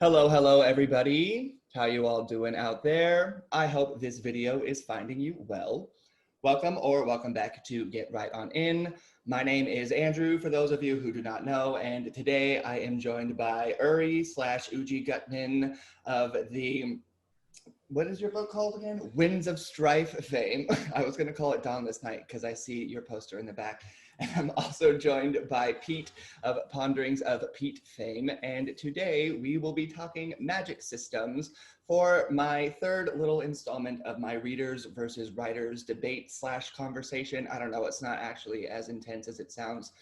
Hello, everybody. How you all doing out there? I hope this video is finding you well. Welcome back to Get Right On In. My name is Andrew, for those of you who do not know, and today I am joined by Uri / Uji Gutman of the, what is your book called again? Winds of Strife fame. I was gonna call it Dawnless Night because I see your poster in the back. And I'm also joined by Pete of Ponderings of Pete fame. And today we will be talking magic systems for my third little installment of my readers versus writers debate / conversation. I don't know, it's not actually as intense as it sounds.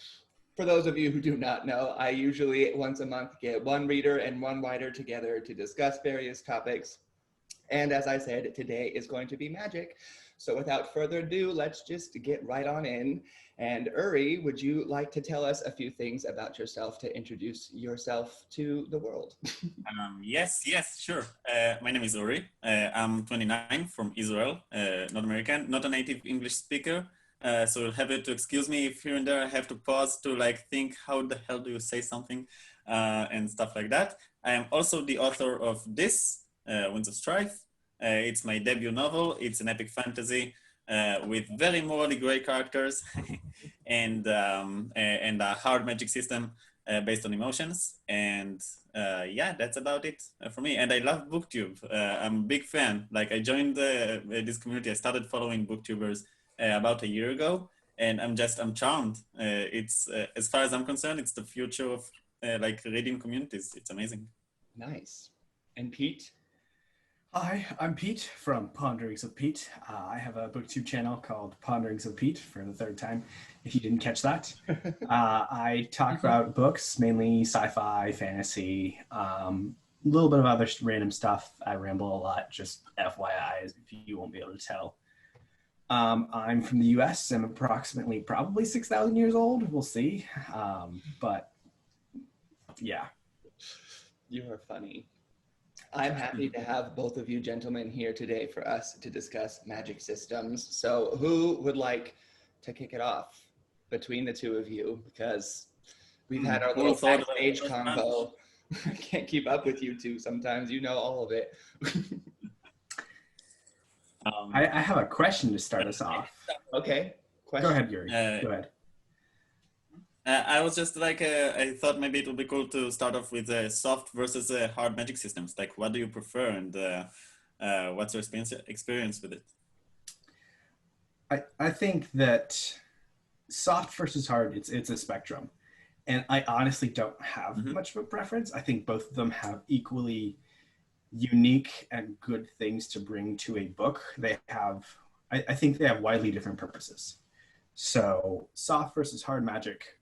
For those of you who do not know, I usually once a month get one reader and one writer together to discuss various topics. And as I said, today is going to be magic. So without further ado, let's just get right on in. And Uri, would you like to tell us a few things about yourself to introduce yourself to the world? Yes, sure. My name is Uri. I'm 29 from Israel, not American, not a native English speaker. So you'll have to excuse me if here and there I have to pause to think how the hell do you say something and stuff like that. I am also the author of this, Winds of Strife. It's my debut novel. It's an epic fantasy with very morally gray characters and a hard magic system based on emotions. And yeah, that's about it for me. And I love BookTube. I'm a big fan. I joined this community. I started following BookTubers about a year ago, and I'm charmed. It's as far as I'm concerned, it's the future of reading communities. It's amazing. Nice. And Pete? Hi, I'm Pete from Ponderings of Pete. I have a BookTube channel called Ponderings of Pete for the third time, if you didn't catch that. I talk about books, mainly sci-fi, fantasy, a little bit of other random stuff. I ramble a lot, just FYI, if you won't be able to tell. I'm from the US. I'm probably 6,000 years old. We'll see. But yeah. You are funny. I'm happy to have both of you gentlemen here today for us to discuss magic systems. So who would like to kick it off between the two of you? Because we've had our little backstage combo. I can't keep up with you two sometimes. You know all of it. I have a question to start us off. Okay. Question. Go ahead, Yuri. Go ahead. I was just I thought maybe it would be cool to start off with soft versus hard magic systems. What do you prefer, and what's your experience with it? I think that soft versus hard, it's a spectrum. And I honestly don't have much of a preference. I think both of them have equally unique and good things to bring to a book. I think they have widely different purposes. So soft versus hard magic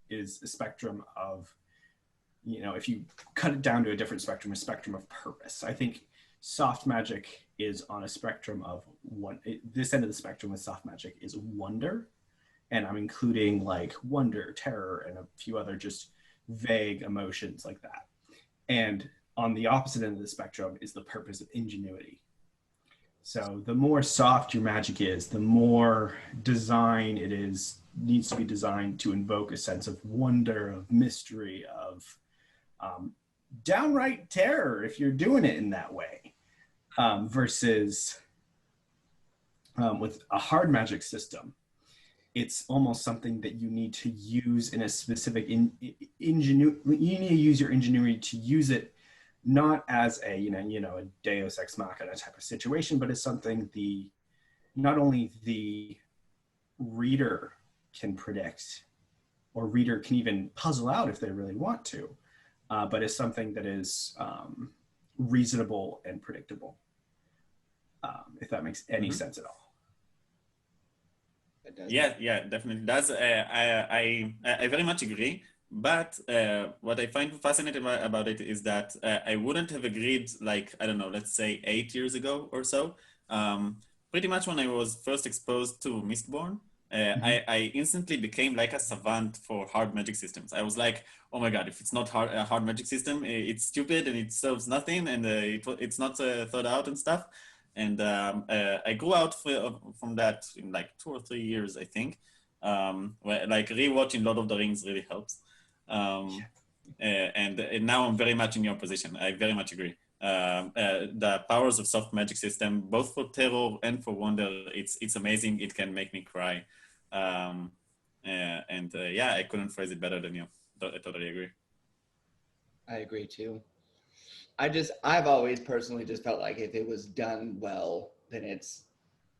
is a spectrum of, if you cut it down to a different spectrum, a spectrum of purpose. I think soft magic is on a spectrum of this end of the spectrum with soft magic is wonder. And I'm including wonder, terror, and a few other just vague emotions like that. And on the opposite end of the spectrum is the purpose of ingenuity. So the more soft your magic is, the more design it needs to be designed to invoke a sense of wonder, of mystery, of downright terror if you're doing it in that way. Versus with a hard magic system, it's almost something that you need to use in a specific ingenuity. You need to use your ingenuity to use it not as a a Deus ex machina type of situation, but as something not only the reader can predict, or reader can even puzzle out if they really want to, but is something that is reasonable and predictable, if that makes any sense at all. Yeah, definitely does. I very much agree. But what I find fascinating about it is that I wouldn't have agreed, I don't know, let's say 8 years ago or so. Pretty much when I was first exposed to Mistborn, I instantly became a savant for hard magic systems. I was like, oh my God, if it's not a hard magic system, it's stupid and it serves nothing, and it's not thought out and stuff. And I grew out from that in 2 or 3 years, I think. Rewatching Lord of the Rings really helps. and now I'm very much in your position. I very much agree. The powers of soft magic system, both for terror and for wonder, it's amazing. It can make me cry. Yeah, I couldn't phrase it better than you. I totally agree. I agree too. I've always personally just felt like if it was done well, then it's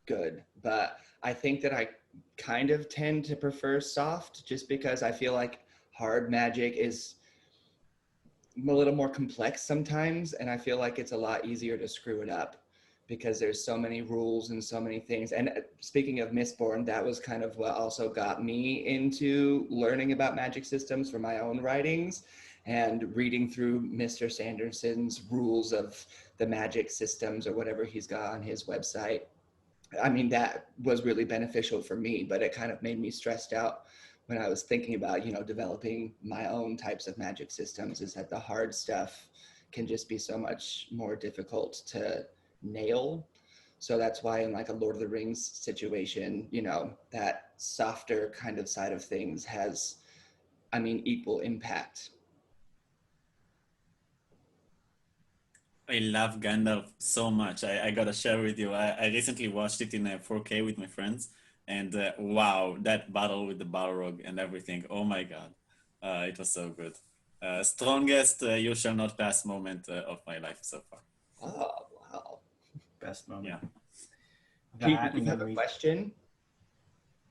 good. But I think that I kind of tend to prefer soft just because I feel like hard magic is a little more complex sometimes. And I feel like it's a lot easier to screw it up because there's so many rules and so many things. And speaking of Mistborn, that was kind of what also got me into learning about magic systems for my own writings and reading through Mr. Sanderson's rules of the magic systems or whatever he's got on his website. I mean, that was really beneficial for me, but it kind of made me stressed out when I was thinking about, developing my own types of magic systems, is that the hard stuff can just be so much more difficult to nail. So that's why in like a Lord of the Rings situation, that softer kind of side of things has, equal impact. I love Gandalf so much. I gotta share with you. I recently watched it in 4K with my friends, and wow, that battle with the Balrog and everything. Oh my God, it was so good. Strongest you shall not pass moment of my life so far. Oh, wow. Best moment. Yeah. Pete, did you have a question?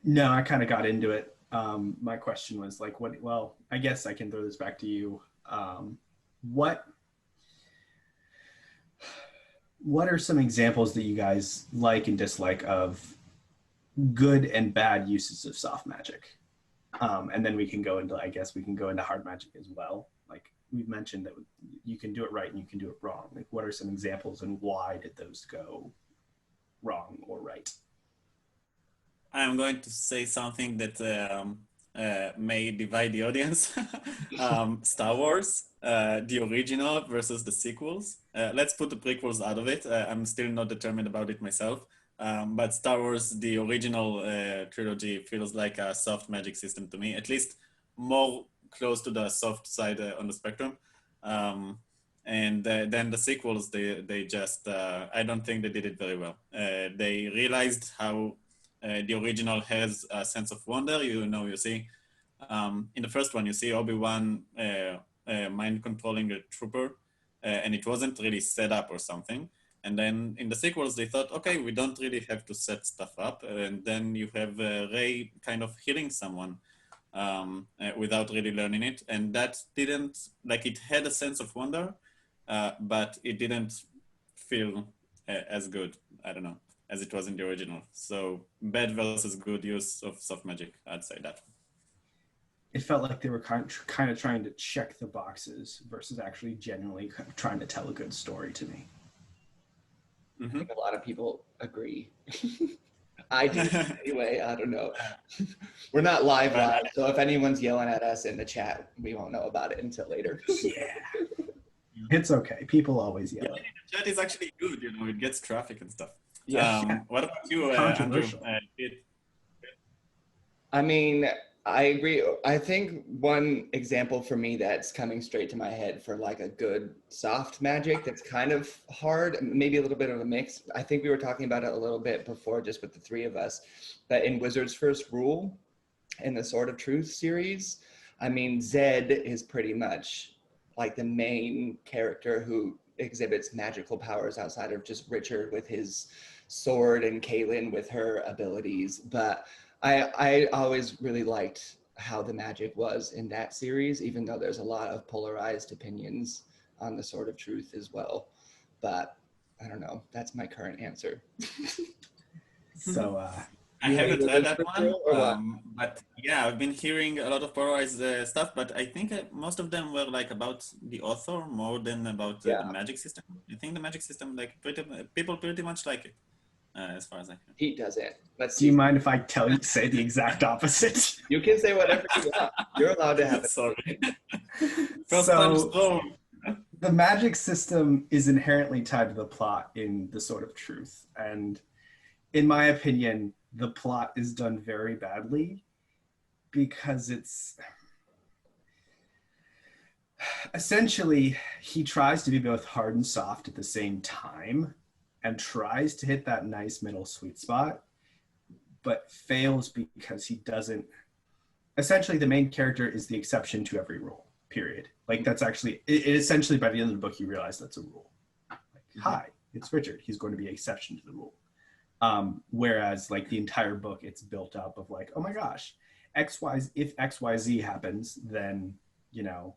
No, I kind of got into it. My question was like, well, I guess I can throw this back to you. What are some examples that you guys like and dislike of good and bad uses of soft magic? And then we can go into hard magic as well. Like we've mentioned that you can do it right and you can do it wrong. Like what are some examples and why did those go wrong or right? I'm going to say something that may divide the audience. Star Wars, the original versus the sequels. Let's put the prequels out of it. I'm still not determined about it myself. But Star Wars, the original trilogy, feels like a soft magic system to me, at least more close to the soft side on the spectrum. And then the sequels, they just, I don't think they did it very well. They realized how the original has a sense of wonder. You see, in the first one, you see Obi-Wan mind controlling a trooper, and it wasn't really set up or something. And then in the sequels, they thought, okay, we don't really have to set stuff up. And then you have Rey kind of healing someone without really learning it. And that didn't, like, it had a sense of wonder, but it didn't feel as good. I don't know, as it was in the original. So bad versus good use of soft magic, I'd say that. It felt like they were kind of trying to check the boxes versus actually genuinely trying to tell a good story to me. I think a lot of people agree. I do. Anyway, I don't know. We're not live, so if anyone's yelling at us in the chat, we won't know about it until later. Yeah. It's okay. People always yell. Yeah, the chat is actually good. It gets traffic and stuff. Yeah. What about you, Controversial. Andrew? I mean, I agree. I think one example for me that's coming straight to my head for like a good soft magic that's kind of hard, maybe a little bit of a mix. I think we were talking about it a little bit before just with the three of us, but in Wizard's First Rule, in the Sword of Truth series, I mean, Zed is pretty much like the main character who exhibits magical powers outside of just Richard with his sword and Caitlin with her abilities. But I always really liked how the magic was in that series, even though there's a lot of polarized opinions on the Sword of Truth as well. But I don't know, that's my current answer. So I haven't read that one, but yeah, I've been hearing a lot of polarized stuff, but I think most of them were like about the author more than about the magic system. I think the magic system, like people pretty much like it, as far as I can. Pete doesn't. Let's see. Do you mind if I tell you to say the exact opposite? You can say whatever you want. You're allowed to have it. Sorry. So, the magic system is inherently tied to the plot in The Sword of Truth. And in my opinion, the plot is done very badly because Essentially, he tries to be both hard and soft at the same time and tries to hit that nice middle sweet spot, but fails because he doesn't. Essentially, the main character is the exception to every rule, period. Like, that's actually, it essentially, by the end of the book, you realize that's a rule. Like, hi, it's Richard. He's going to be an exception to the rule. Whereas, like, the entire book, it's built up of like, oh my gosh, if XYZ happens, then, you know,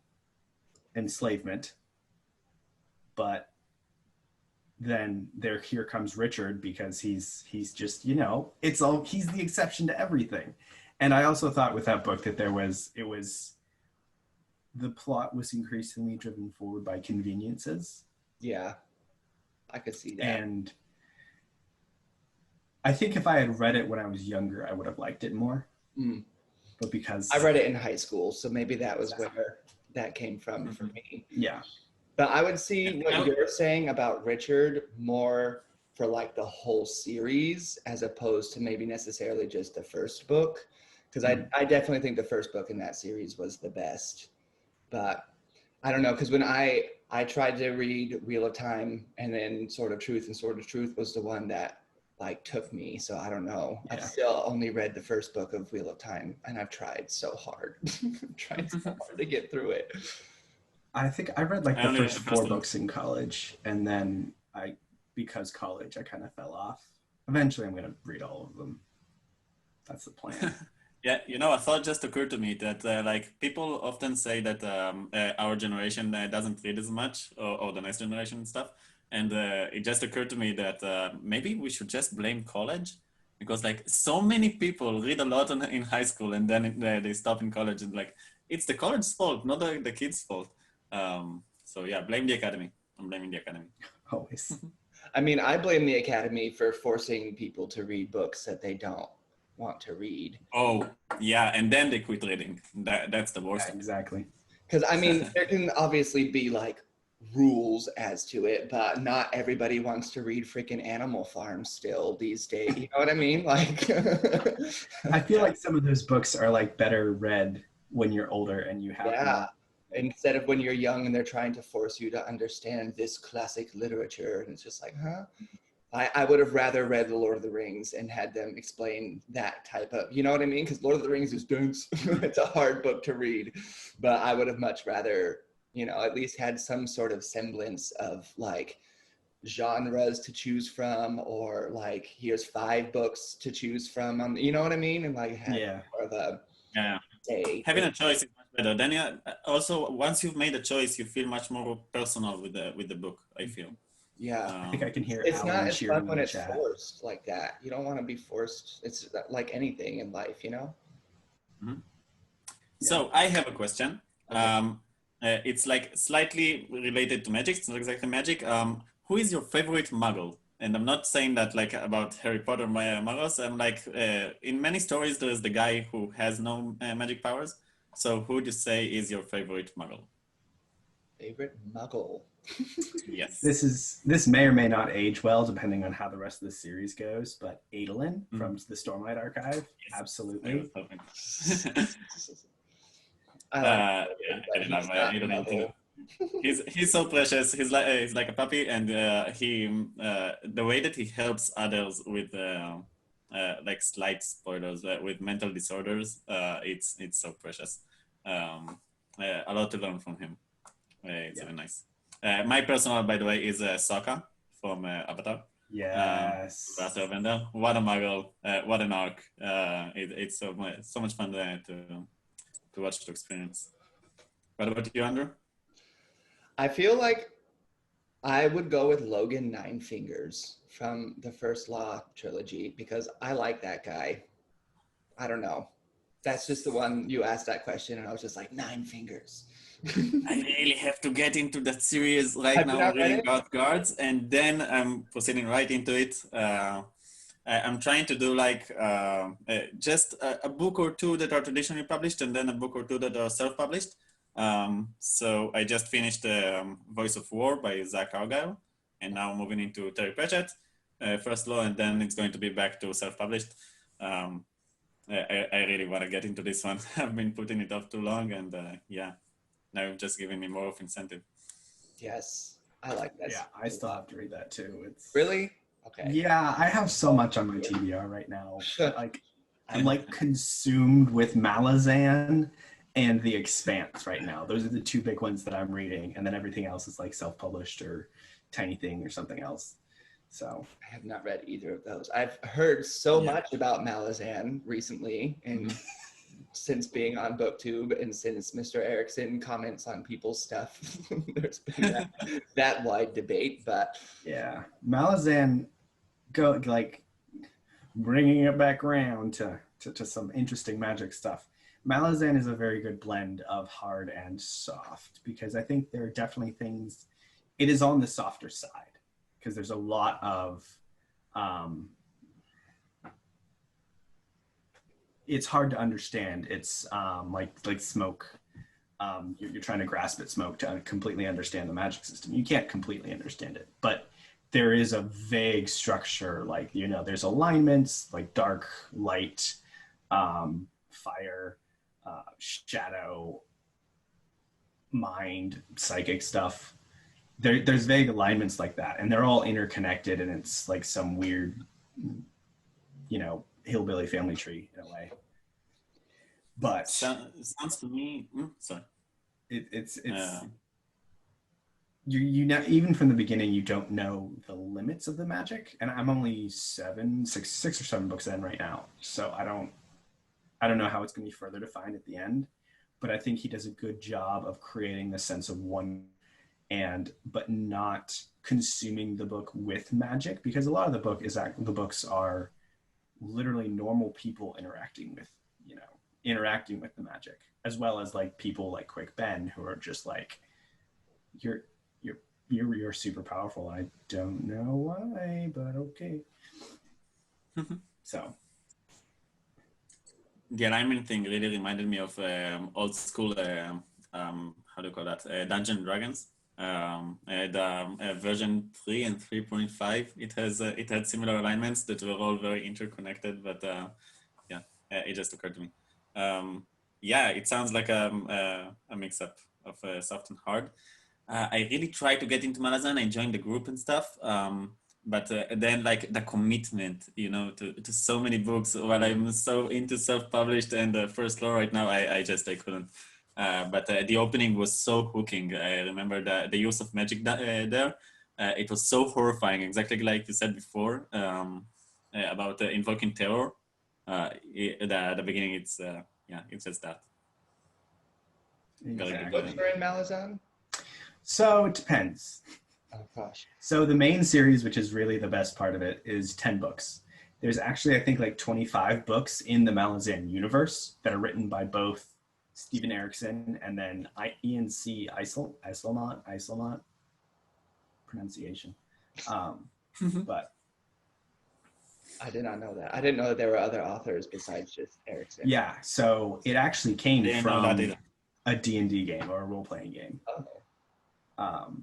enslavement. But then here comes Richard because he's just, you know, he's the exception to everything. And I also thought with that book that the plot was increasingly driven forward by conveniences. Yeah, I could see that. And I think if I had read it when I was younger, I would have liked it more. But because I read it in high school, so maybe that was where that came from for me. Yeah. But I would see what you're saying about Richard more for like the whole series as opposed to maybe necessarily just the first book. Because I definitely think the first book in that series was the best. But I don't know, because when I tried to read Wheel of Time, and then Sword of Truth, and Sword of Truth was the one that like took me. So I don't know. Yeah. I've still only read the first book of Wheel of Time, and I've tried so hard. Tried so hard to get through it. I think I read like the first 4 books in college, and then because college, I kind of fell off. Eventually, I'm going to read all of them. That's the plan. Yeah, you know, a thought just occurred to me that like people often say that our generation doesn't read as much, or the next generation and stuff. And it just occurred to me that maybe we should just blame college, because like so many people read a lot in high school, and then they stop in college, and like it's the college's fault, not the kids' fault. So yeah, blame the academy. I'm blaming the academy. Always. I mean, I blame the academy for forcing people to read books that they don't want to read. Oh yeah, and then they quit reading. That's the worst. Yeah, exactly. Because I mean, there can obviously be like rules as to it, but not everybody wants to read freaking Animal Farm still these days. You know what I mean? Like, I feel like some of those books are like better read when you're older and you have more. Instead of when you're young and they're trying to force you to understand this classic literature, and it's just like, huh? I would have rather read The Lord of the Rings and had them explain that type of, you know what I mean? Because Lord of the Rings is dense. It's a hard book to read, but I would have much rather, you know, at least had some sort of semblance of like genres to choose from, or like here's 5 books to choose from. You know what I mean? And like have more of a say. Having a choice is much better. Then also once you've made a choice, you feel much more personal with the book, I feel. Yeah, I think I can hear it's Alan not as fun when it's chat. forced like that. You don't want to be forced. It's like anything in life, you know. Mm-hmm. So I have a question. Okay. It's like slightly related to magic. It's not exactly magic. Who is your favorite Muggle? And I'm not saying that like about Harry Potter Muggles. I'm like in many stories there is the guy who has no magic powers. So who would you say is your favorite Muggle? Favorite Muggle. Yes. This may or may not age well depending on how the rest of the series goes, but Adolin from the Stormlight Archive, absolutely. I love Adolin too. He's so precious. He's like a puppy, and the way that he helps others with like slight spoilers with mental disorders, it's so precious. A lot to learn from him. It's very nice. My personal, by the way, is Sokka from Avatar. Yes. What a Muggle! What an arc! It's so much fun to watch, to experience. What about you, Andrew? I feel like I would go with Logan Nine Fingers from the First Law trilogy because I like that guy. I don't know. That's just the one you asked that question, and I was just like, 9 fingers. I really have to get into that series right now. I'm reading Guards, and then I'm proceeding right into it. I'm trying to do like just a book or 2 that are traditionally published, and then a book or 2 that are self-published. So I just finished Voice of War by Zach Argyle, and now moving into Terry Pratchett, First Law, and then it's going to be back to self-published. I really want to get into this one. I've been putting it off too long, and yeah. now you've just given me more of incentive. Yes, I like that. Yeah, I still have to read that too. It's Really? Okay. Yeah, I have so much on my TBR right now. Like, I'm like consumed with Malazan and The Expanse right now. Those are the two big ones that I'm reading, and then everything else is like self-published or Tiny Thing or something else. So I have not read either of those. I've heard so much about Malazan recently, and since being on BookTube and since Mr. Erickson comments on people's stuff, there's been that wide debate. But yeah, Malazan go like bringing it back around to some interesting magic stuff. Malazan is a very good blend of hard and soft because I think there are definitely things. It is on the softer side because there's a lot of it's hard to understand. It's like smoke. You're trying to grasp at smoke to completely understand the magic system. You can't completely understand it, but there is a vague structure. Like, you know, there's alignments like dark, light, fire, shadow, mind, psychic stuff. There's vague alignments like that, and they're all interconnected, and it's like some weird, you know, hillbilly family tree in a way. But sounds to me. Sorry. It's you know, even from the beginning you don't know the limits of the magic, and I'm only six or seven books in right now, so I don't know how it's going to be further defined at the end, but I think he does a good job of creating the sense of one but not consuming the book with magic, because a lot of the books are literally normal people interacting with the magic, as well as like people like Quick Ben who are just like, you're super powerful. I don't know why, but okay. So the alignment thing really reminded me of old school how do you call that, Dungeons and Dragons. Version 3 and 3.5, it had similar alignments that were all very interconnected, but it just occurred to me. It sounds like a mix-up of soft and hard. I really try to get into Malazan. I joined the group and stuff, but then like the commitment, you know, to so many books while I'm so into self-published and first law right now, I couldn't. But the opening was so hooking. I remember the use of magic there. It was so horrifying, exactly like you said before, about invoking terror. The beginning, it's just that. exactly. books are in Malazan? So it depends. Oh gosh. So the main series, which is really the best part of it, is 10 books. There's actually, I think, like 25 books in the Malazan universe that are written by both Stephen Erickson and then Ian C. Iselmont pronunciation. But I did not know that. I didn't know that there were other authors besides just Erickson. yeah, so it actually came from a D&D game or a role-playing game. Oh.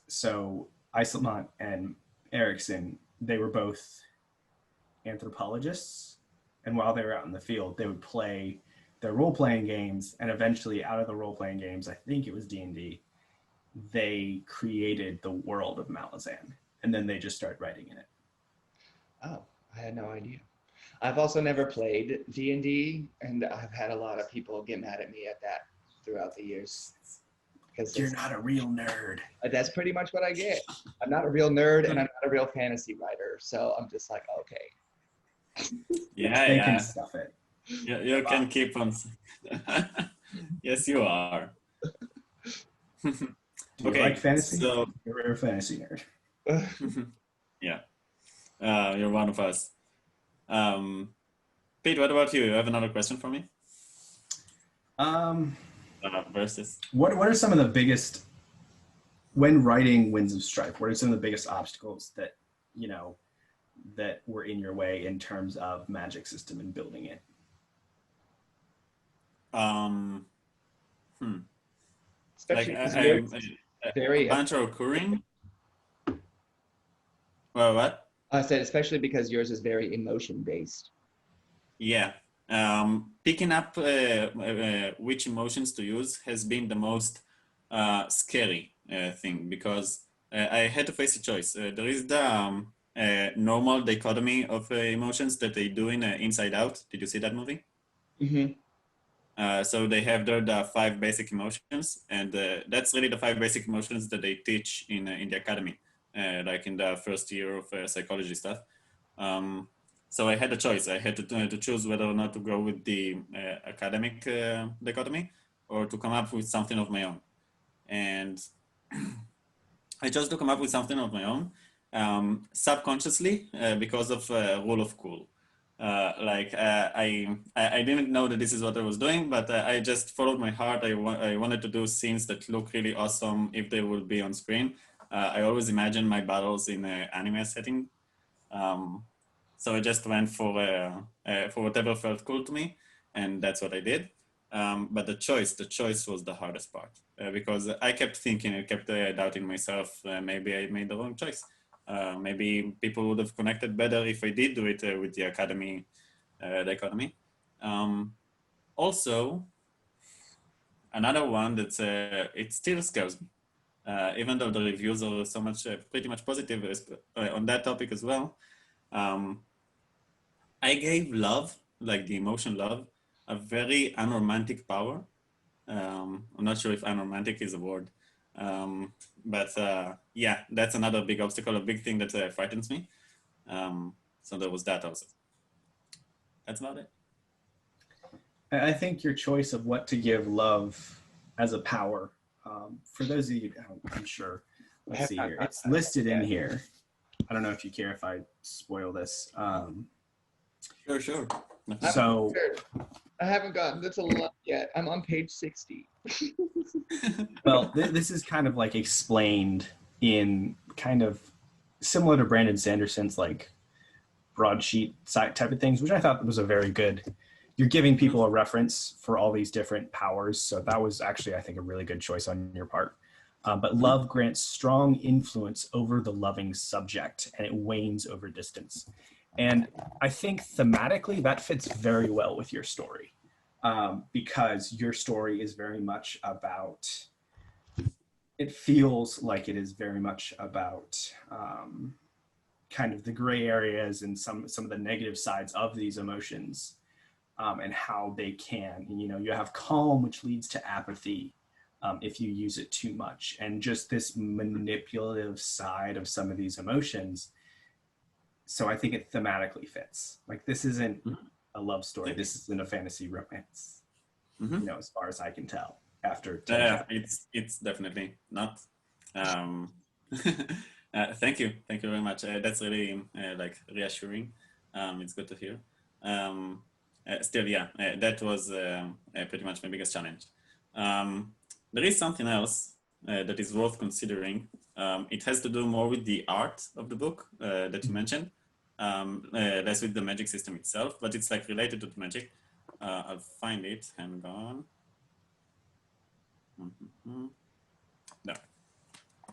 So Iselmont and Erickson, they were both anthropologists, and while they were out in the field, they would play their role-playing games, and eventually out of the role-playing games, I think it was D&D, they created the world of Malazan, and then they just started writing in it. Oh, I had no idea. I've also never played D&D, and I've had a lot of people get mad at me at that throughout the years. Because you're not a real nerd. That's pretty much what I get. I'm not a real nerd, and I'm not a real fantasy writer, so I'm just like, okay. They can stuff it. You can keep on. Yes, you are. Do you like fantasy? So, you're a fantasy nerd. Yeah, you're one of us. Pete, what about you? You have another question for me? Versus. What are some of the biggest, when writing Winds of Strife, what are some of the biggest obstacles that, you know, that were in your way in terms of magic system and building it? Especially like a bunch are occurring. Well, what? I said especially because yours is very emotion based. Yeah. Picking up which emotions to use has been the most scary thing, because I had to face a choice. There is the normal dichotomy of emotions that they do in Inside Out. Did you see that movie? So they have there the 5 basic emotions, and that's really the 5 basic emotions that they teach in the academy, like in the first year of psychology stuff. So I had a choice. I had to choose whether or not to go with the academic dichotomy or to come up with something of my own. And I chose to come up with something of my own, subconsciously, because of rule of cool. I didn't know that this is what I was doing, but I just followed my heart. I wanted to do scenes that look really awesome if they would be on screen. I always imagine my battles in an anime setting. So I just went for whatever felt cool to me, and that's what I did. But the choice was the hardest part, because I kept thinking, I kept doubting myself. Maybe I made the wrong choice. Maybe people would have connected better if I did do it with the academy dichotomy. Also, another one that it still scares me, even though the reviews are so much pretty much positive on that topic as well. I gave love, like the emotion love, a very unromantic power. I'm not sure if unromantic is a word, but yeah, that's another big obstacle, a big thing that frightens me. So there was that also. That's about it. I think your choice of what to give love as a power, for those of you, I'm sure, let's see here. It's listed in here. I don't know if you care if I spoil this. Sure. So I haven't gotten this a lot yet. I'm on page 60. well, this is kind of like explained in kind of similar to Brandon Sanderson's like broadsheet type of things, which I thought was a very good. You're giving people a reference for all these different powers, so that was actually, I think, a really good choice on your part. But love grants strong influence over the loving subject, and it wanes over distance. And I think thematically that fits very well with your story, because your story is very much about, it feels like it is very much about kind of the gray areas and some of the negative sides of these emotions, and how they can, you have calm, which leads to apathy if you use it too much, and just this manipulative side of some of these emotions. So I think it thematically fits. Like, this isn't a love story. This isn't a fantasy romance, as far as I can tell after 10 it's definitely not. Thank you very much. That's really like reassuring. It's good to hear. Still, yeah, that was pretty much my biggest challenge. There is something else that is worth considering. It has to do more with the art of the book that you mentioned, less with the magic system itself, but it's like related to the magic. I'll find it. Hang on. No.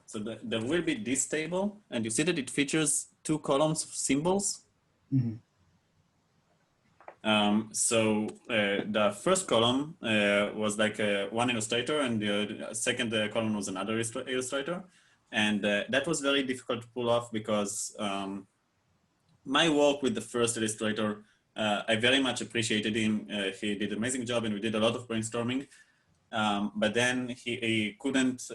So there will be this table, and you see that it features 2 columns of symbols. So the first column was like one illustrator, and the second column was another illustrator. And that was very difficult to pull off, because my work with the first illustrator, I very much appreciated him. He did an amazing job, and we did a lot of brainstorming. But then he couldn't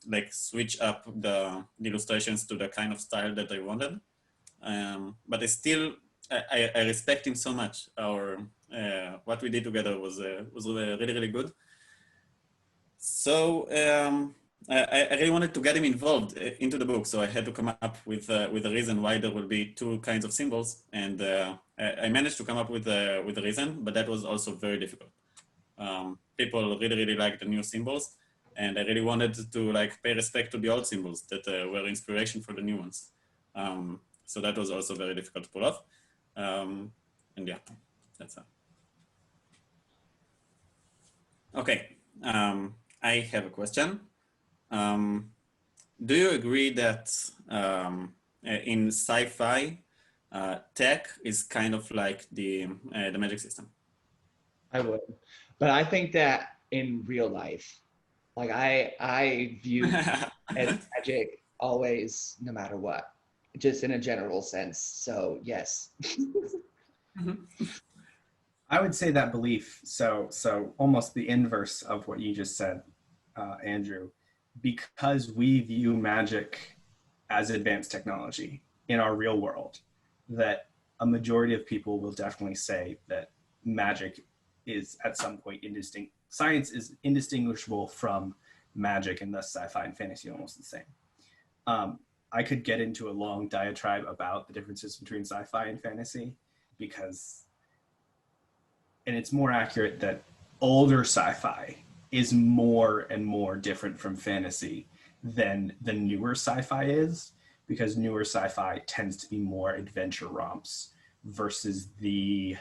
like switch up the illustrations to the kind of style that I wanted. But I respect him so much. What we did together was really good. So I really wanted to get him involved into the book. So I had to come up with a reason why there will be 2 kinds of symbols, and I managed to come up with a reason, but that was also very difficult. People really liked the new symbols, and I really wanted to like pay respect to the old symbols that were inspiration for the new ones. So that was also very difficult to pull off. And yeah, that's it. Okay, I have a question. Do you agree that in sci-fi, Tech is kind of like the magic system. I would, but I think that in real life, like I view as magic always, no matter what, just in a general sense. So yes. I would say that belief. So almost the inverse of what you just said, Andrew, because we view magic as advanced technology in our real world, that a majority of people will definitely say that magic is at some point indistinct. Science is indistinguishable from magic, and thus sci-fi and fantasy are almost the same. I could get into a long diatribe about the differences between sci-fi and fantasy because, and it's more accurate that older sci-fi is more and more different from fantasy than the newer sci-fi is, because newer sci-fi tends to be more adventure romps versus the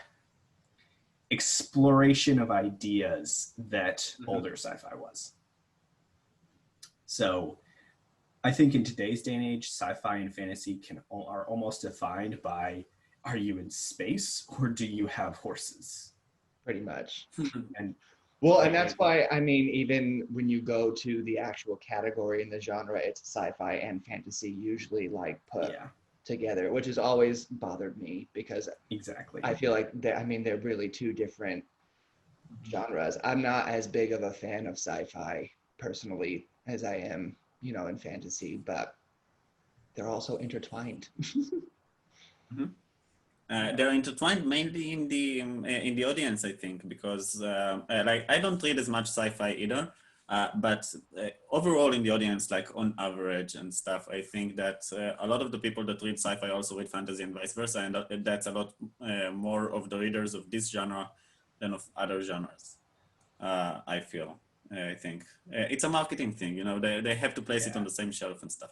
exploration of ideas that older sci-fi was. So I think in today's day and age, sci-fi and fantasy are almost defined by, are you in space or do you have horses? Pretty much. And well, and that's why, I mean, even when you go to the actual category in the genre, it's sci-fi and fantasy usually like put together, which has always bothered me because exactly, I feel like they're really two different genres. I'm not as big of a fan of sci-fi personally as I am, in fantasy, but they're also intertwined. They're intertwined mainly in the audience, I think, because like I don't read as much sci-fi either, but overall in the audience, like on average and stuff, I think that a lot of the people that read sci-fi also read fantasy and vice versa, and that's a lot more of the readers of this genre than of other genres. I feel. I think it's a marketing thing. They have to place it on the same shelf and stuff.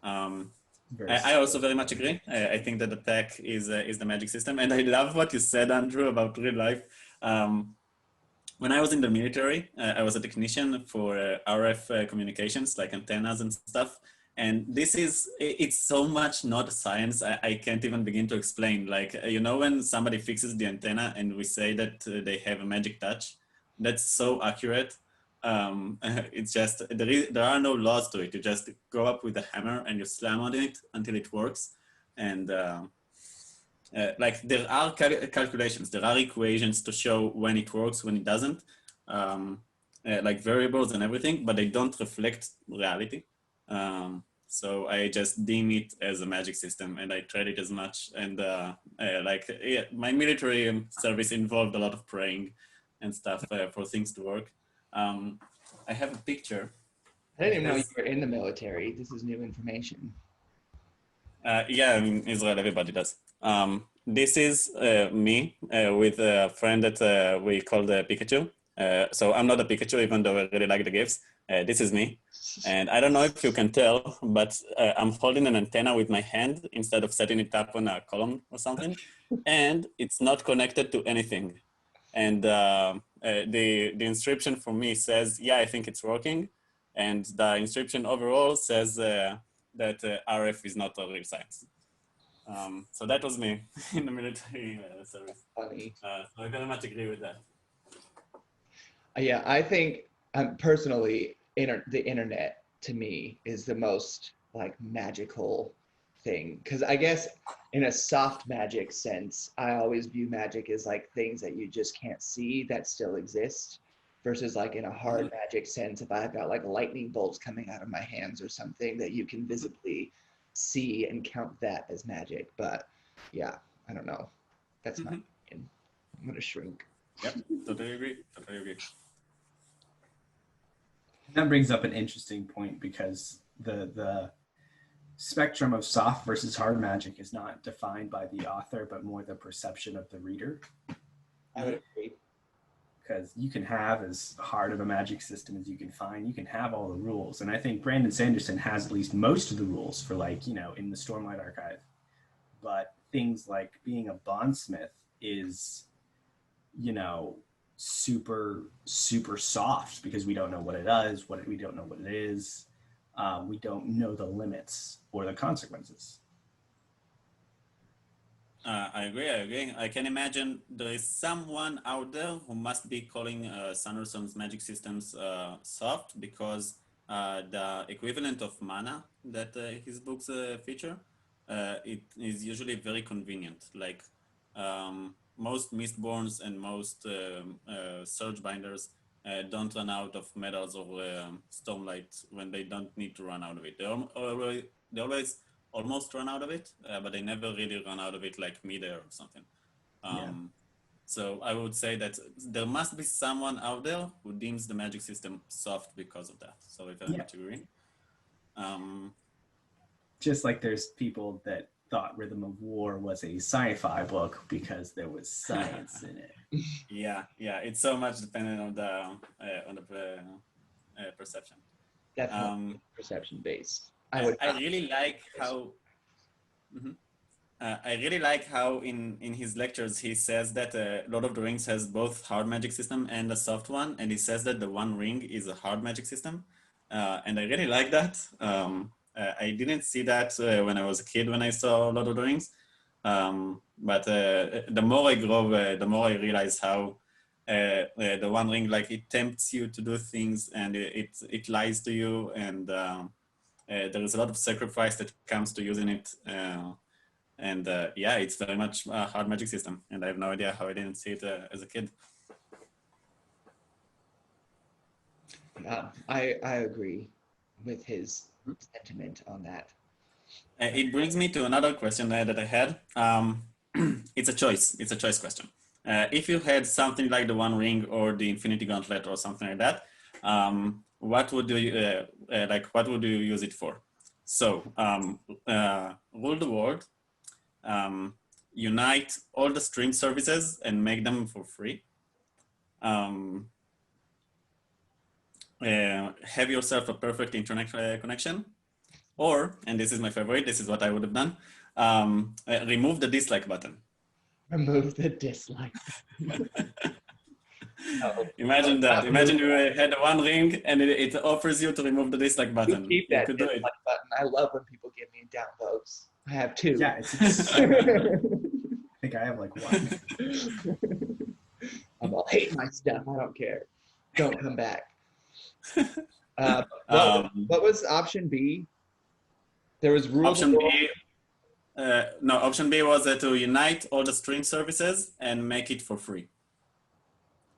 I also very much agree. I think that the tech is the magic system, and I love what you said, Andrew, about real life. When I was in the military, I was a technician for RF communications, like antennas and stuff. And it's so much not science, I can't even begin to explain. Like, when somebody fixes the antenna and we say that they have a magic touch, that's so accurate. It's just, there are no laws to it. You just go up with a hammer and you slam on it until it works. And like there are calculations, there are equations to show when it works, when it doesn't, like variables and everything, but they don't reflect reality. So I just deem it as a magic system and I trade it as much. And my military service involved a lot of praying and stuff for things to work. I have a picture. I didn't even know you were in the military. This is new information. Yeah, in Israel, everybody does. This is me with a friend that we call the Pikachu. So I'm not a Pikachu, even though I really like the gifts. This is me. And I don't know if you can tell, but I'm holding an antenna with my hand instead of setting it up on a column or something. And it's not connected to anything. And the inscription for me says, yeah, I think it's working. And the inscription overall says that RF is not a real science. So that was me in the military service. Funny. So I very much agree with that. Yeah, I think personally, the internet to me is the most like magical thing, because I guess in a soft magic sense, I always view magic as like things that you just can't see that still exist, versus like in a hard magic sense, if I've got like lightning bolts coming out of my hands or something that you can visibly see and count that as magic. But yeah, I don't know. That's my opinion. I'm gonna shrink. Yep, totally agree. That brings up an interesting point, because the spectrum of soft versus hard magic is not defined by the author, but more the perception of the reader. I would agree. Because you can have as hard of a magic system as you can find. You can have all the rules. And I think Brandon Sanderson has at least most of the rules for, like, in the Stormlight Archive. But things like being a bondsmith is, super, super soft, because we don't know what it does, we don't know what it is. We don't know the limits or the consequences. I agree. I agree. I can imagine there is someone out there who must be calling Sanderson's magic systems soft because the equivalent of mana that his books feature, it is usually very convenient. Like most Mistborns and most Surge Binders don't run out of medals or Stormlight when they don't need to run out of it. They always almost run out of it, but they never really run out of it like midair or something. Yeah. So I would say that there must be someone out there who deems the magic system soft because of that. So I very much agree. Just like there's people that thought Rhythm of War was a sci-fi book because there was science in it. Yeah, it's so much dependent on the perception. Definitely perception based. I really like how. I really like how in his lectures he says that Lord of the Rings has both hard magic system and a soft one, and he says that the One Ring is a hard magic system, and I really like that. I didn't see that when I was a kid when I saw Lord of the Rings, but the more I grow, the more I realize how the One Ring, like, it tempts you to do things and it lies to you, and there is a lot of sacrifice that comes to using it. And yeah, it's very much a hard magic system, and I have no idea how I didn't see it as a kid. I agree with his sentiment on that. It brings me to another question that I had. It's a choice. It's a choice question. If you had something like the One Ring or the Infinity Gauntlet or something like that, what would you What would you use it for? So rule the world. Unite all the stream services and make them for free. Have yourself a perfect internet connection, or, and this is my favorite, this is what I would have done, remove the dislike button. Remove the dislike. Imagine that. Imagine you had One Ring and it offers you to remove the dislike button. You keep that could do it. button. I love when people give me downvotes. I have two. Yeah, I think I have like one. I'm all hate my stuff. I don't care. Don't come back. What was option B? There was rule. Option B. No, option B was to unite all the stream services and make it for free,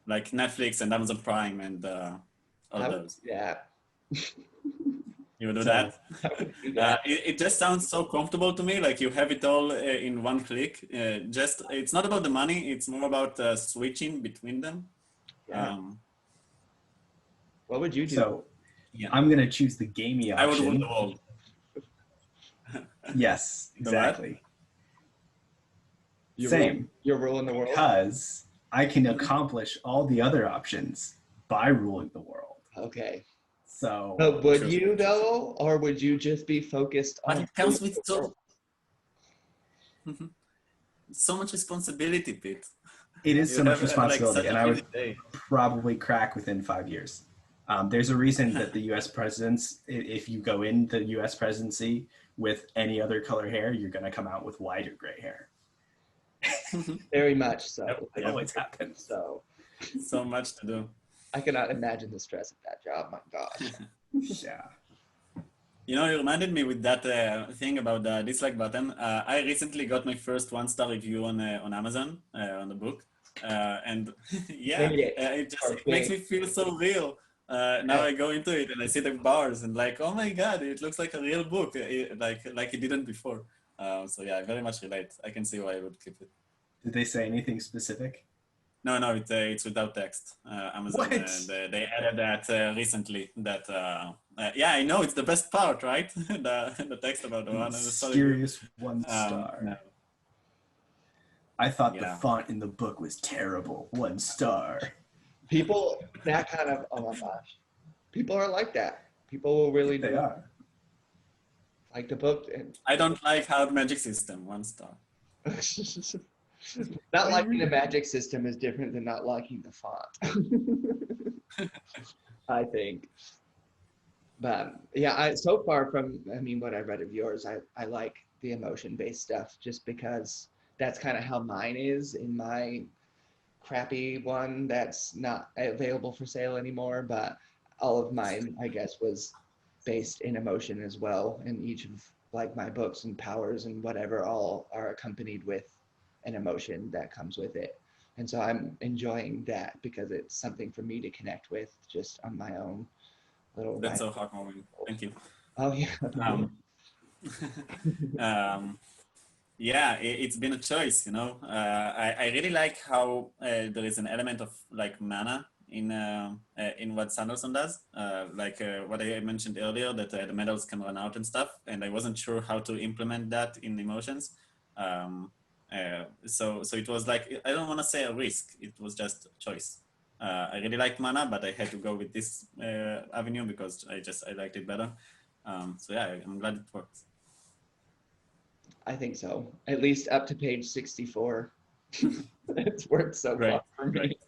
like Netflix and Amazon Prime and all those. Yeah. You would do that? It just sounds so comfortable to me. Like you have it all in one click. It's not about the money. It's more about switching between them. Yeah. What would you do? So I'm going to choose the gamey option. I would rule the world. Yes, exactly. You're ruling the world? Because I can accomplish all the other options by ruling the world. Okay. So, but would you though, or would you just be focused on? But it comes with so much responsibility, Pete. It is so much responsibility, and I would probably crack within 5 years. There's a reason that the U.S. presidents, if you go in the U.S. presidency with any other color hair, you're going to come out with white or gray hair. Very much so. It always happens. So much to do. I cannot imagine the stress of that job. My gosh. Yeah. You know, you reminded me with that thing about the dislike button. I recently got my first 1-star review on Amazon on the book, and yeah, it makes me feel so real. Now I go into it and I see the bars and like, oh my god, it looks like a real book, like it didn't before. So yeah, I very much relate. I can see why I would keep it. Did they say anything specific? No, it's without text. Amazon, they added that recently. That yeah, I know it's the best part, right? the text about the one. Mysterious 1 star. No. I thought the font in the book was terrible. 1 star. People, that kind of, oh my gosh, people are like that. People will really do. They are. Like the book. And I don't like hard magic system. 1 star. Not liking the magic system is different than not liking the font. I think. But yeah, so far from, what I read of yours, I like the emotion-based stuff just because that's kind of how mine is in my crappy one that's not available for sale anymore. But all of mine, I guess, was based in emotion as well. And each of like my books and powers and whatever all are accompanied with an emotion that comes with it. And so I'm enjoying that because it's something for me to connect with just on my own little That's ride. so heartwarming. Thank you. Oh yeah. Um, um, yeah, it's been a choice, you know. I really like how there is an element of like mana in what Sanderson does. What I mentioned earlier, that the medals can run out and stuff, and I wasn't sure how to implement that in emotions. So it was like, I don't want to say a risk, it was just a choice. I really liked mana, but I had to go with this avenue because I liked it better. So yeah, I'm glad it works. I think so. At least up to page 64. It's worked so Great, far for me.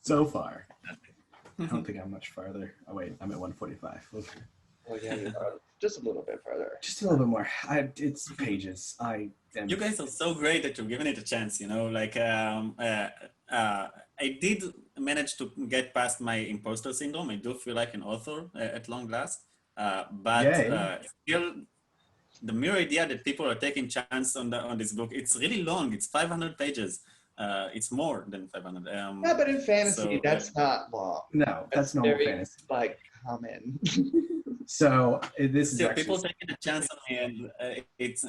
So far. I don't think I'm much farther. Oh wait, I'm at 145. Well, yeah, you are just a little bit further. Just a little bit more. It's pages. You guys are so great that you're giving it a chance, you know, like I did manage to get past my imposter syndrome. I do feel like an author at long last, but still the mere idea that people are taking chance on this book, it's really long. It's 500 pages. It's more than 500. Yeah, but in fantasy, that's not long. No, that's normal very, fantasy. like, common. So this is still actually... people taking a chance on me, and it's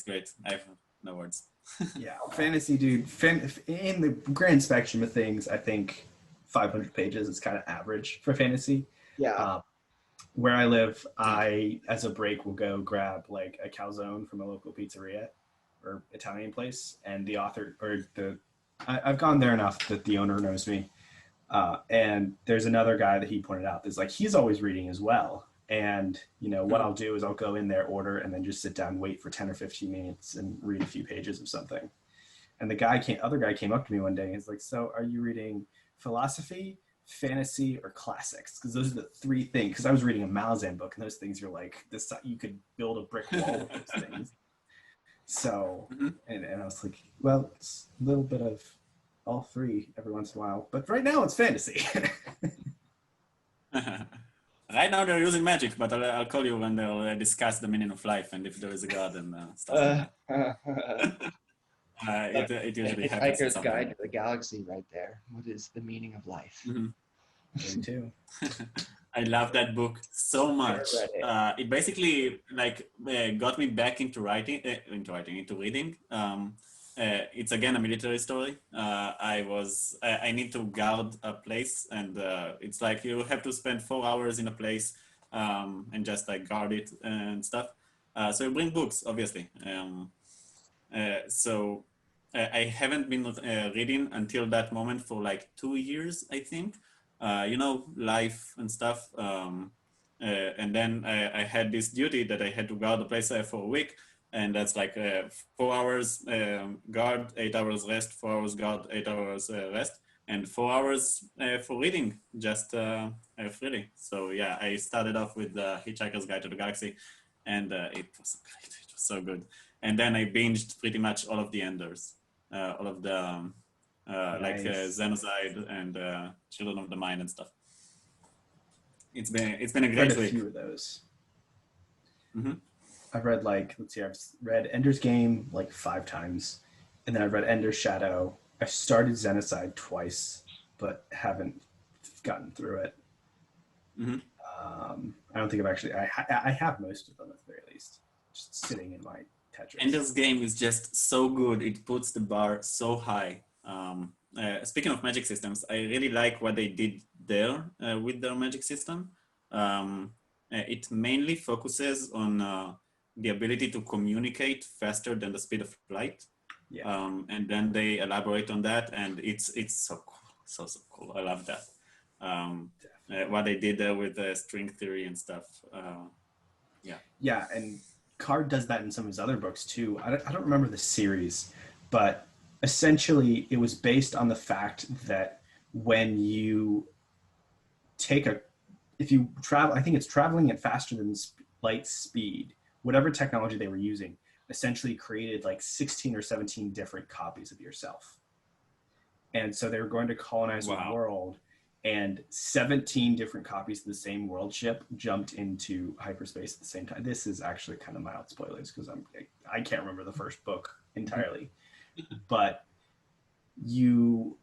great. I have no words. Yeah, fantasy, dude. In the grand spectrum of things, I think 500 pages is kind of average for fantasy. Yeah. Where I live, I, as a break, will go grab like a calzone from a local pizzeria or Italian place, and the author I've gone there enough that the owner knows me. And there's another guy that he pointed out that's like, he's always reading as well. And, you know, what I'll do is I'll go in there, order, and then just sit down, wait for 10 or 15 minutes and read a few pages of something. And the other guy came up to me one day and he's like, so are you reading philosophy, fantasy, or classics? Because those are the three things. Because I was reading a Malazan book, and those things are like this. You could build a brick wall with those things. So, and I was like, well, it's a little bit of all three every once in a while, but right now it's fantasy. Right now they're using magic, but I'll call you when they'll discuss the meaning of life and if there is a god and stuff like that. It usually happens. Hiker's Guide to the Galaxy right there. What is the meaning of life? Me too. I love that book so much. It basically got me back into reading. It's again a military story. I need to guard a place, and it's like you have to spend 4 hours in a place and just like guard it and stuff. So you bring books, obviously. I haven't been reading until that moment for like 2 years, I think. Life and stuff. And then I had this duty that I had to guard the place for a week. And that's like 4 hours guard, 8 hours rest, 4 hours guard, 8 hours rest, and 4 hours for reading, just freely. So yeah, I started off with Hitchhiker's Guide to the Galaxy, and it was great. It was so good. And then I binged pretty much all of the Enders, all of the nice. Xenocide and Children of the Mind and stuff. It's been a great week. A few of those. I've read I've read Ender's Game like 5 times, and then I've read Ender's Shadow. I started Xenocide twice, but haven't gotten through it. I don't think I've actually. I have most of them at the very least, just sitting in my Tetris. Ender's Game is just so good. It puts the bar so high. Speaking of magic systems, I really like what they did there with their magic system. It mainly focuses on the ability to communicate faster than the speed of light. Yeah. And then they elaborate on that, and it's so cool, so cool. I love that. What they did there with the string theory and stuff. Yeah, and Card does that in some of his other books too. I don't remember the series, but essentially it was based on the fact that when you if you travel, I think it's traveling at faster than light speed, whatever technology they were using, essentially created like 16 or 17 different copies of yourself. And so they were going to colonize the world, and 17 different copies of the same world ship jumped into hyperspace at the same time. This is actually kind of mild spoilers because I can't remember the first book entirely, but the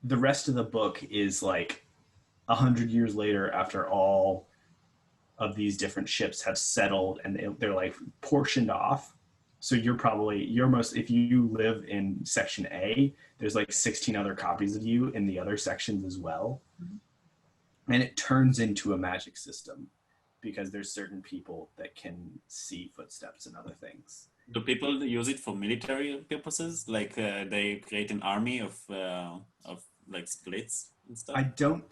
rest of the book is like 100 years later after all of these different ships have settled and they're like portioned off. So if you live in section A, there's like 16 other copies of you in the other sections as well. And it turns into a magic system because there's certain people that can see footsteps and other things. Do people use it for military purposes? Like they create an army of like splits and stuff?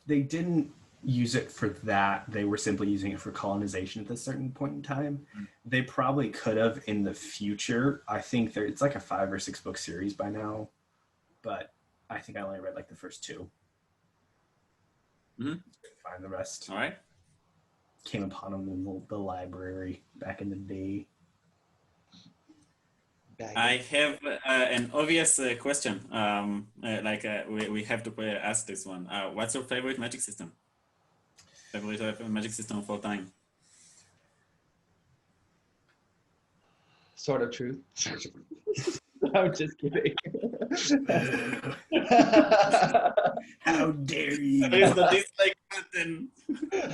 They didn't use it for that. They were simply using it for colonization at a certain point in time. They probably could have in the future. I think it's like a 5 or 6 book series by now, but I think I only read like the first 2. Find the rest. All right. Came upon them in the library back in the day. I have an obvious question. We have to ask this one. What's your favorite magic system? Favorite magic system of all time? Sword of Truth. I'm just kidding. How dare you? There is the dislike button.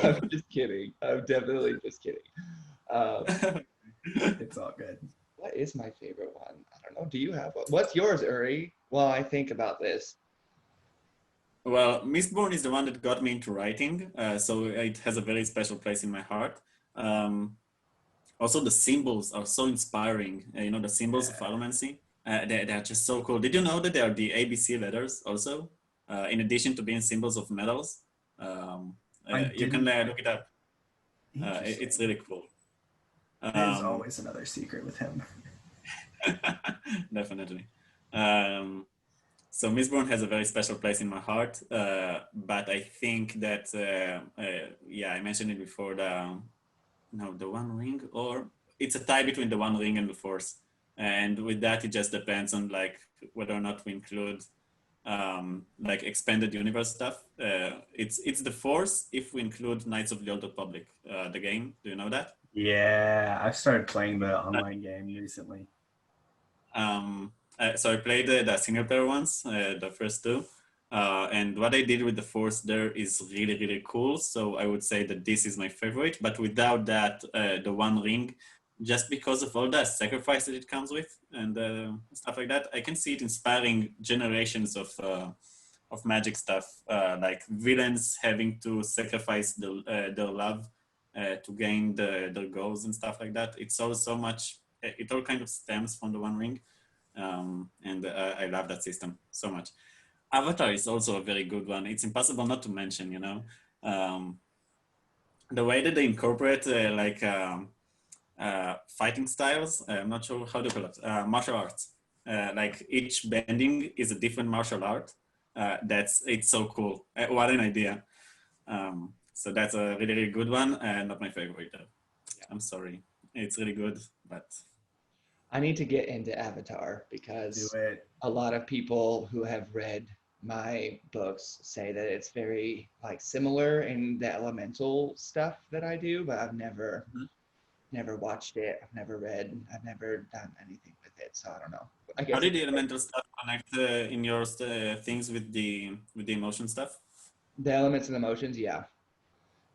I'm just kidding. I'm definitely just kidding. It's all good. What is my favorite one? I don't know. Do you have one? What's yours, Uri? While I think about this. Well, Mistborn is the one that got me into writing, so it has a very special place in my heart. Also, the symbols are so inspiring. The symbols of allomancy, they're just so cool. Did you know that they are the ABC letters also? In addition to being symbols of metals? You can look it up. It's really cool. There's always another secret with him. Definitely. So Mistborn has a very special place in my heart, but I think that, I mentioned it before, the One Ring, or it's a tie between the One Ring and the Force. And with that, it just depends on like whether or not we include like expanded universe stuff. It's the Force if we include Knights of the Old Republic, the game. Do you know that? Yeah, I've started playing the online game recently. So I played the single player ones, the first 2. And what I did with the Force there is really, really cool. So I would say that this is my favorite, but without that, the One Ring, just because of all the sacrifice that it comes with and stuff like that, I can see it inspiring generations of magic stuff, like villains having to sacrifice their love to gain their goals and stuff like that. It's all so much, it all kind of stems from the One Ring. And I love that system so much. Avatar is also a very good one. It's impossible not to mention, the way that they incorporate fighting styles. I'm not sure how to call it, martial arts. Like each bending is a different martial art. It's so cool. What an idea. So that's a really, really good one, and not my favorite though. I'm sorry. It's really good, but I need to get into Avatar because a lot of people who have read my books say that it's very like similar in the elemental stuff that I do, but I've never watched it. I've never read. I've never done anything with it, so I don't know. I guess how did the elemental stuff connect in your things with the emotion stuff? The elements and emotions, yeah.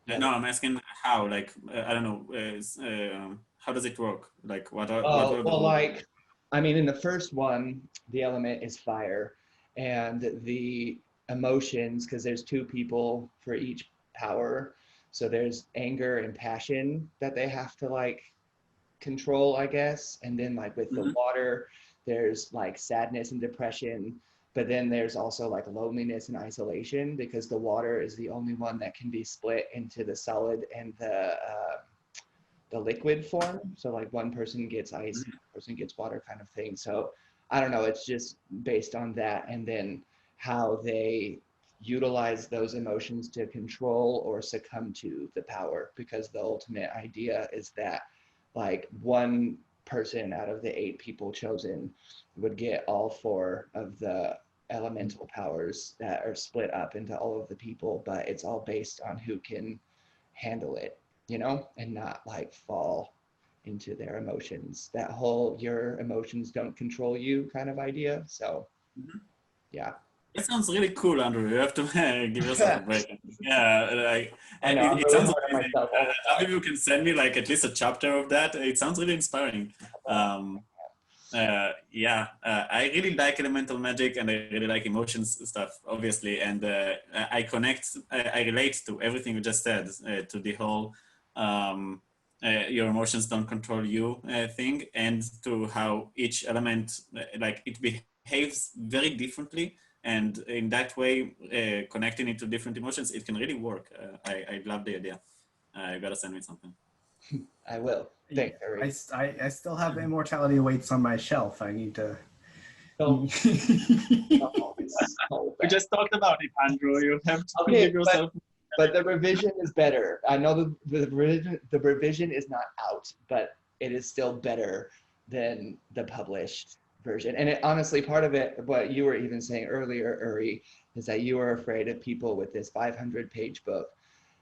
No, I'm asking how. Like I don't know. How does it work? Like what are in the first one, the element is fire, and the emotions, because there's 2 people for each power, so there's anger and passion that they have to like control, I guess, and then like with the water, there's like sadness and depression, but then there's also like loneliness and isolation, because the water is the only one that can be split into the solid and the liquid form. So like one person gets ice, one person gets water kind of thing. So I don't know, it's just based on that, and then how they utilize those emotions to control or succumb to the power, because the ultimate idea is that like one person out of the 8 people chosen would get all 4 of the elemental powers that are split up into all of the people, but it's all based on who can handle it, you know, and not like fall into their emotions. That whole your emotions don't control you kind of idea. So, yeah. That sounds really cool, Andrew. You have to give yourself a break. Yeah, like I know, I'm it really sounds hard on amazing. myself all the time. Maybe you can send me like at least a chapter of that. It sounds really inspiring. Yeah, I really like elemental magic and I really like emotions stuff, obviously. And I relate to everything you just said, to the whole your emotions don't control you thing, and to how each element, like it behaves very differently. And in that way, connecting it to different emotions, it can really work. I love the idea. You gotta send me something. I will. Thanks, Harry. I still have Immortality Awaits on my shelf. I need to. Don't. We just talked about it, Andrew. You have to Okay, give yourself. but the revision is better. I know the revision is not out, but it is still better than the published version. And it, honestly, part of it, what you were even saying earlier, Uri, is that you were afraid of people with this 500-page book.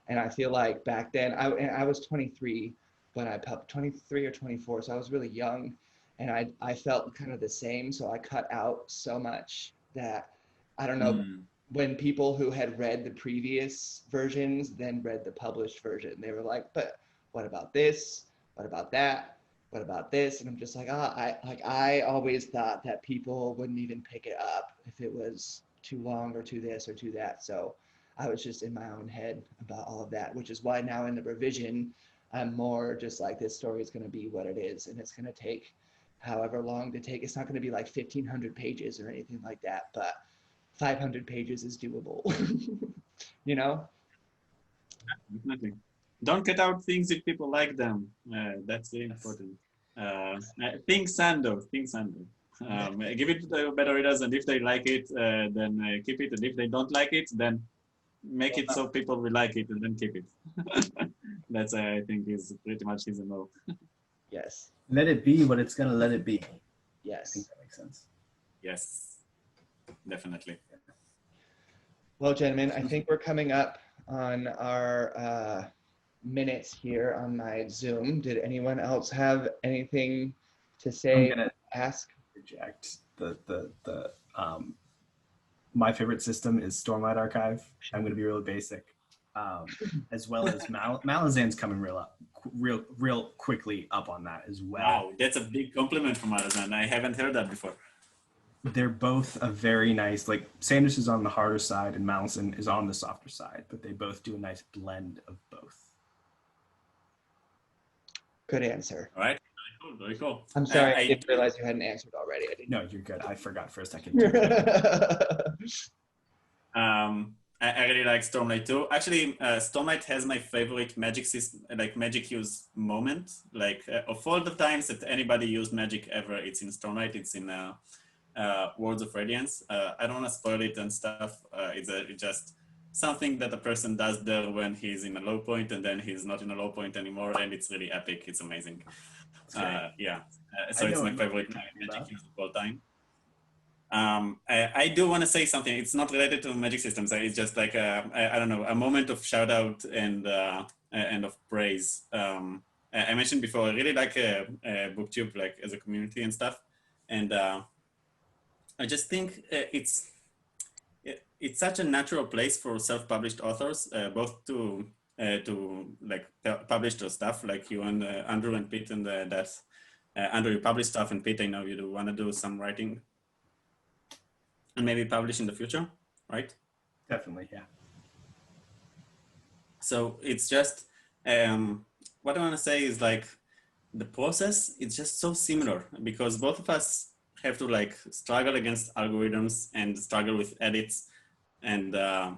And I feel like back then, I was 23 when I published, 23 or 24, so I was really young. And I felt kind of the same, so I cut out so much that, I don't know, when people who had read the previous versions then read the published version, they were like, but what about this? What about that? What about this? And I'm just like, I always thought that people wouldn't even pick it up if it was too long or too this or too that. So I was just in my own head about all of that, which is why now in the revision, I'm more just like, this story is going to be what it is, and it's going to take however long to take. It's not going to be like 1,500 pages or anything like that, but 500 pages is doable. You know? Definitely. Don't cut out things if people like them. That's very important. Think Sando. Give it to the better readers, and if they like it, then keep it. And if they don't like it, then make it so people will like it, and then keep it. That's I think is pretty much his MO. Yes. Let it be what it's gonna let it be. I Yes. think that makes sense. Yes, definitely. Well, gentlemen, I think we're coming up on our minutes here on my Zoom. Did anyone else have anything to say? I'm gonna ask? reject the my favorite system is Stormlight Archive. I'm gonna be really basic, as well as Malazan's coming real quickly up on that as well. Wow, that's a big compliment from Alazan. I haven't heard that before. They're both a very nice, like Sanders is on the harder side and Malazan is on the softer side, but they both do a nice blend of both. Good answer. All right, very cool. I'm sorry, I didn't realize you hadn't answered already. No, you're good. I forgot for a second. I really like Stormlight too. Actually, Stormlight has my favorite magic system, like magic use moment. Like of all the times that anybody used magic ever, it's in Stormlight. It's in Words of Radiance. I don't want to spoil it and stuff. It's just something that a person does there when he's in a low point, and then he's not in a low point anymore, and it's really epic. It's amazing. Yeah. So it's my favorite magic use of all time. I do want to say something. It's not related to magic systems. It's just like I don't know, a moment of shout out and of praise. I mentioned before, I really like BookTube, like as a community and stuff, and I just think it's such a natural place for self-published authors, both to like publish their stuff, like you and Andrew and Pete, and that Andrew, you publish stuff, and Pete, I know you do want to do some writing. And maybe publish in the future, right? Definitely, yeah. So it's just, what I want to say is like, the process is just so similar because both of us have to like struggle against algorithms and struggle with edits and I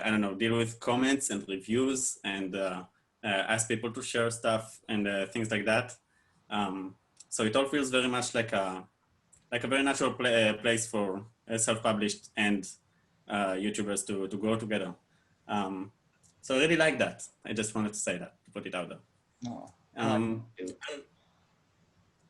don't know, deal with comments and reviews and ask people to share stuff and things like that. So it all feels very much like a very natural place for self-published and YouTubers to grow together. So I really like that. I just wanted to say that, to put it out there. Oh,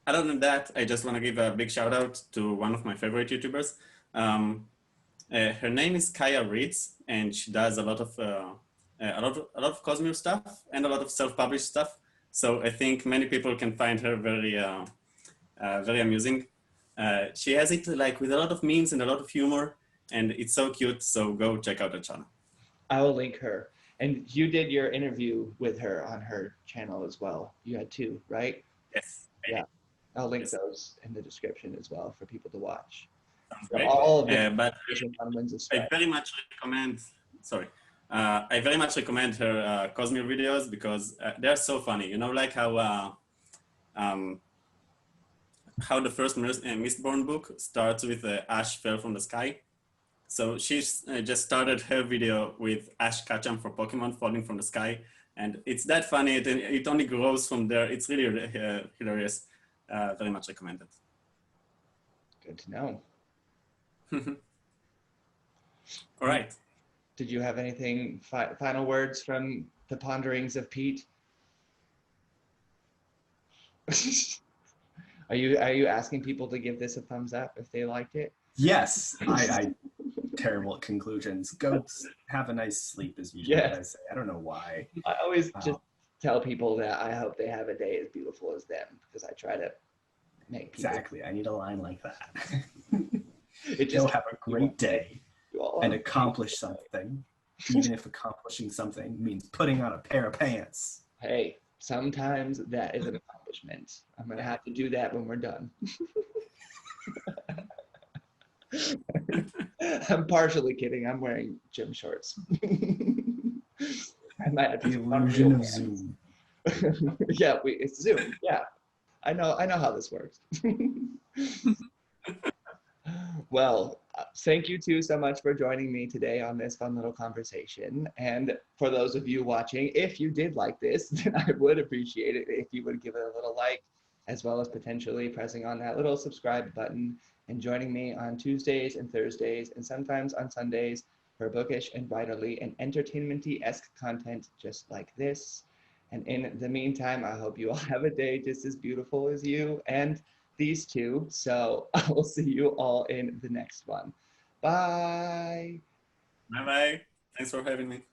Other than that, I just want to give a big shout out to one of my favorite YouTubers. Her name is Kaya Reeds, and she does a lot of Cosmere stuff and a lot of self-published stuff. So I think many people can find her very amusing. She has it like with a lot of memes and a lot of humor, and it's so cute. So go check out her channel. I will link her. And you did your interview with her on her channel as well. You had two, right? Yes. Yeah. I'll link Yes. those in the description as well for people to watch. Sounds So great. all of the But on Winds of I Strife. very much recommend. Sorry. I very much recommend her Cosmere videos because they're so funny. You know, like how the first Mistborn book starts with Ash fell from the sky. So she's just started her video with Ash Ketchum for Pokemon falling from the sky. And it's that funny. It only grows from there. It's really hilarious. Very much recommended. Good to know. All right. Did you have anything, final words from the ponderings of Pete? Are you asking people to give this a thumbs up if they liked it? Yes, I terrible at conclusions. Go have a nice sleep, as usual. Yes. I say. I don't know why. I always just tell people that I hope they have a day as beautiful as them because I try to make people. Exactly. I need a line like that. It Go just have a great day and accomplish something. something, even if accomplishing something means putting on a pair of pants. Hey, sometimes that is an accomplishment. I'm gonna have to do that when we're done. I'm partially kidding. I'm wearing gym shorts. I might have to The put on illusion real of pants. Zoom. Yeah, it's Zoom. Yeah, I know how this works. Well, thank you two so much for joining me today on this fun little conversation. And for those of you watching, if you did like this, then I would appreciate it if you would give it a little like, as well as potentially pressing on that little subscribe button and joining me on Tuesdays and Thursdays and sometimes on Sundays for bookish and writerly and entertainment-y-esque content just like this. And in the meantime, I hope you all have a day just as beautiful as you and these two. So I will see you all in the next one. Bye. Bye-bye. Thanks for having me.